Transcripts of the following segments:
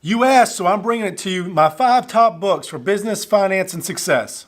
You asked, so I'm bringing it to you, my 5 top books for business, finance, and success.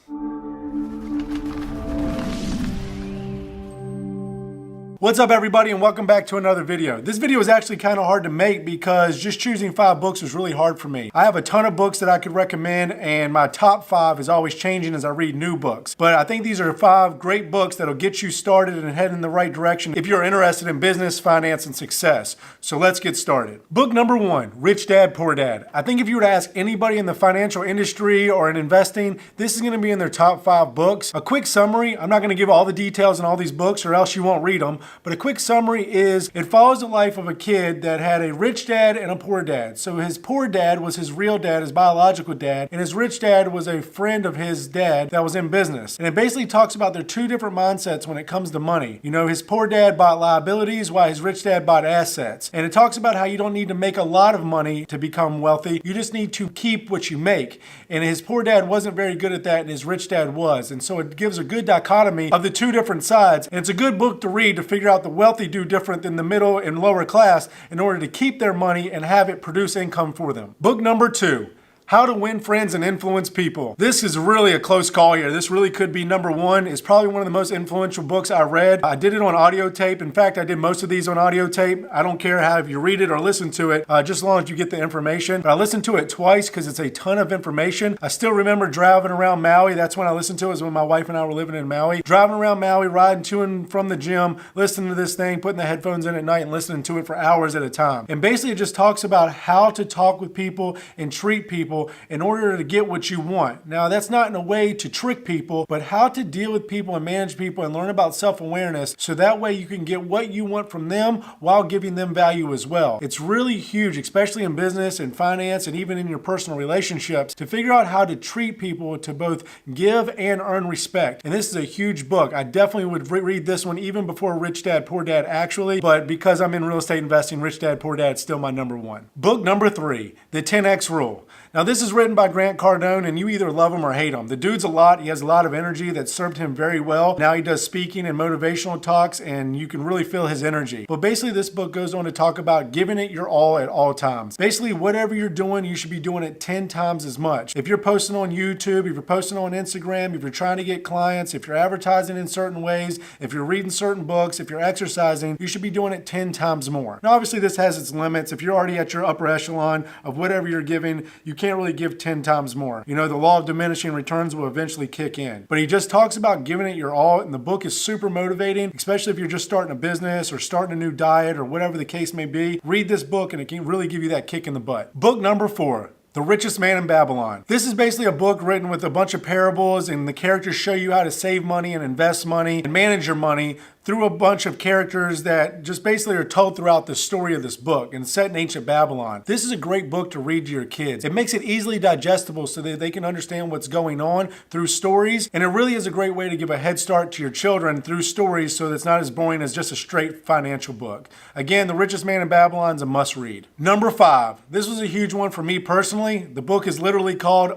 What's up everybody and welcome back to another video. This video is actually kind of hard to make because just choosing 5 books was really hard for me. I have a ton of books that I could recommend and my top 5 is always changing as I read new books. But I think these are 5 great books that'll get you started and head in the right direction if you're interested in business, finance, and success. So let's get started. Book number 1, Rich Dad, Poor Dad. I think if you were to ask anybody in the financial industry or in investing, this is going to be in their top 5 books. A quick summary, I'm not going to give all the details in all these books or else you won't read them. But a quick summary is it follows the life of a kid that had a rich dad and a poor dad. So his poor dad was his real dad, his biological dad, and his rich dad was a friend of his dad that was in business. And it basically talks about their 2 different mindsets when it comes to money. You know, his poor dad bought liabilities while his rich dad bought assets. And it talks about how you don't need to make a lot of money to become wealthy. You just need to keep what you make. And his poor dad wasn't very good at that and his rich dad was. And so it gives a good dichotomy of the 2 different sides. And it's a good book to read to figure out the wealthy do different than the middle and lower class in order to keep their money and have it produce income for them. Book number 2. How to Win Friends and Influence People. This is really a close call here. This really could be number 1. It's probably one of the most influential books I read. I did it on audio tape. In fact, I did most of these on audio tape. I don't care how if you read it or listen to it, just as long as you get the information. But I listened to it twice because it's a ton of information. I still remember driving around Maui. That's when I listened to it, was when my wife and I were living in Maui. Driving around Maui, riding to and from the gym, listening to this thing, putting the headphones in at night and listening to it for hours at a time. And basically it just talks about how to talk with people and treat people in order to get what you want. Now, that's not in a way to trick people, but how to deal with people and manage people and learn about self-awareness so that way you can get what you want from them while giving them value as well. It's really huge, especially in business and finance and even in your personal relationships, to figure out how to treat people to both give and earn respect. And this is a huge book. I definitely would read this one even before Rich Dad, Poor Dad actually, but because I'm in real estate investing, Rich Dad, Poor Dad is still my number 1. Book number 3, The 10X Rule. Now, this is written by Grant Cardone, and you either love him or hate him. The dude's a lot. He has a lot of energy that served him very well. Now he does speaking and motivational talks, and you can really feel his energy. But basically, this book goes on to talk about giving it your all at all times. Basically, whatever you're doing, you should be doing it 10 times as much. If you're posting on YouTube, if you're posting on Instagram, if you're trying to get clients, if you're advertising in certain ways, if you're reading certain books, if you're exercising, you should be doing it 10 times more. Now, obviously, this has its limits. If you're already at your upper echelon of whatever you're giving, you can't really give 10 times more. You know, the law of diminishing returns will eventually kick in. But he just talks about giving it your all, and the book is super motivating, especially if you're just starting a business or starting a new diet or whatever the case may be. Read this book and it can really give you that kick in the butt. Book number 4. The Richest Man in Babylon. This is basically a book written with a bunch of parables, and the characters show you how to save money and invest money and manage your money through a bunch of characters that just basically are told throughout the story of this book and set in ancient Babylon. This is a great book to read to your kids. It makes it easily digestible so that they can understand what's going on through stories, and it really is a great way to give a head start to your children through stories so that it's not as boring as just a straight financial book. Again, The Richest Man in Babylon is a must read. Number 5. This was a huge one for me personally. The book is literally called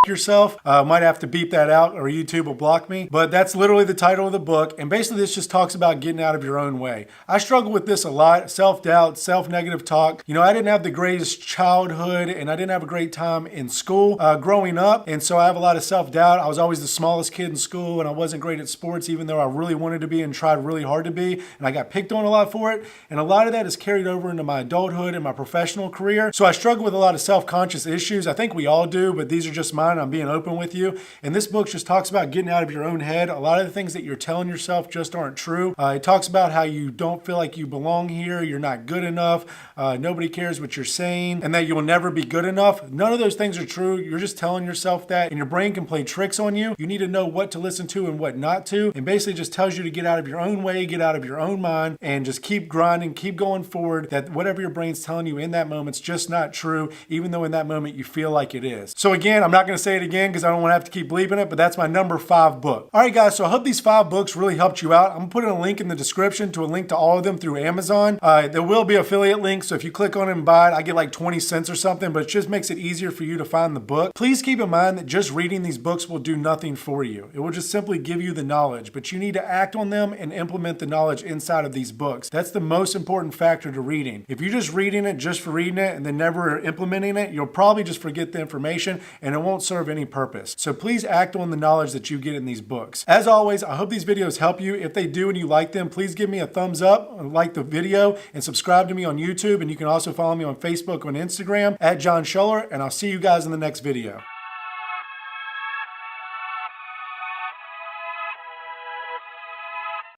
Yourself. Might have to beep that out or YouTube will block me, but that's literally the title of the book. And basically this just talks about getting out of your own way. I struggle with this a lot. Self-doubt, self-negative talk. You know, I didn't have the greatest childhood and I didn't have a great time in school growing up. And so I have a lot of self-doubt. I was always the smallest kid in school and I wasn't great at sports, even though I really wanted to be and tried really hard to be. And I got picked on a lot for it. And a lot of that is carried over into my adulthood and my professional career. So I struggle with a lot of self-conscious issues. I think we all do, but these are just mine. I'm being open with you. And this book just talks about getting out of your own head. A lot of the things that you're telling yourself just aren't true. It talks about how you don't feel like you belong here. You're not good enough. Nobody cares what you're saying and that you will never be good enough. None of those things are true. You're just telling yourself that, and your brain can play tricks on you. You need to know what to listen to and what not to. And basically just tells you to get out of your own way, get out of your own mind, and just keep grinding, keep going forward, that whatever your brain's telling you in that moment's just not true, even though in that moment you feel like it is. So again, I'm not going to to say it again because I don't want to have to keep bleeping it, but that's my number 5 book. All right, guys, so I hope these 5 books really helped you out. I'm going to put a link in the description to a link to all of them through Amazon. There will be affiliate links, so if you click on it and buy it, I get like 20 cents or something, but it just makes it easier for you to find the book. Please keep in mind that just reading these books will do nothing for you. It will just simply give you the knowledge, but you need to act on them and implement the knowledge inside of these books. That's the most important factor to reading. If you're just reading it just for reading it and then never implementing it, you'll probably just forget the information and it won't serve any purpose. So please act on the knowledge that you get in these books. As always, I hope these videos help you. If they do and you like them, please give me a thumbs up, like the video, and subscribe to me on YouTube. And you can also follow me on Facebook and Instagram at jonschoeller, and I'll see you guys in the next video.